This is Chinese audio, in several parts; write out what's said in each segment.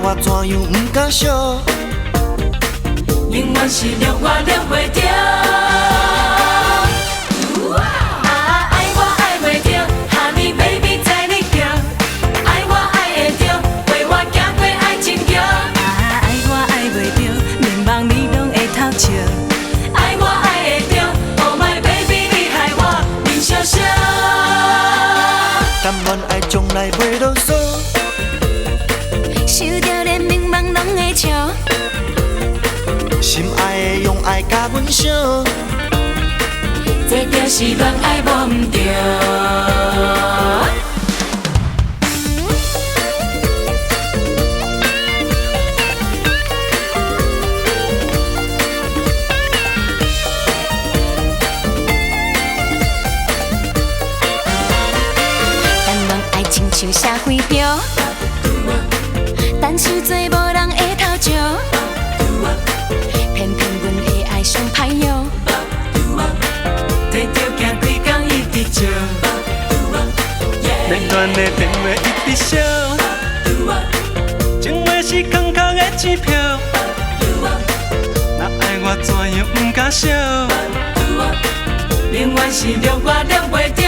我怎样不敢烧？永远是让我念袂着。爱我爱袂着，Honey baby 在你叫。爱我爱会着，陪我行过爱情桥。爱我爱袂着，眠梦你拢会偷笑。爱我爱会着，Oh my baby 你害我面烧烧。谈恋爱从来袂啰嗦，受着连眠梦拢会笑。心爱的用爱甲阮烧，这就是恋爱无毋对。谈恋爱亲像社会标，但是做无人会偷笑。偏偏阮的爱上歹药，摕着行几工一直笑。冷暖的电话一直烧，情话是空空的支票。若爱我怎样不敢烧？永远是让我念袂着。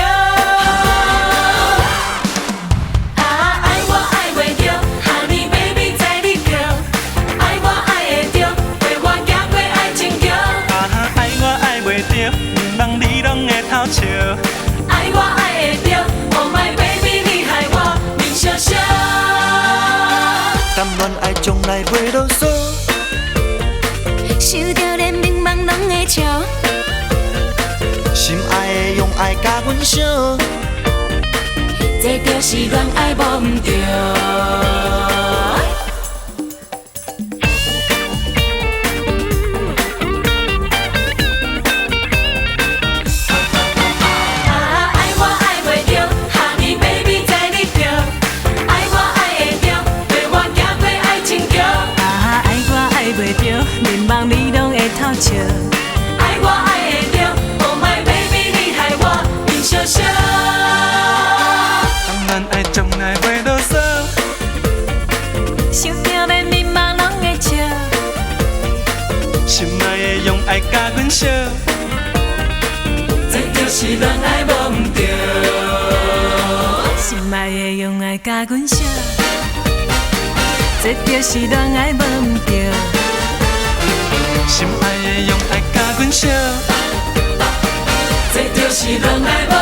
爱我爱袂着，Honey baby 在你叫。爱我爱会着，陪我行过爱情桥。爱我爱袂着，眠梦你拢会偷笑。爱我爱会着，Oh my baby 你害我面烧烧。谈恋爱从来袂啰嗦，受着连眠梦拢会笑。心爱的用爱甲阮烧，这就是恋爱无毋对。爱我爱袂着，Honey baby 在你叫。爱我爱会着，陪我行过爱情桥。爱我爱袂着，眠梦你拢会偷笑。爱我爱会着，Oh my baby 你害我面烧烧。谈恋爱从来袂啰嗦，受着连眠梦拢会笑。心爱的用爱甲阮烧。这就是恋爱无毋对。心爱的用爱甲阮烧，这就是恋爱无毋对。心爱的用爱甲阮烧。这就是恋爱无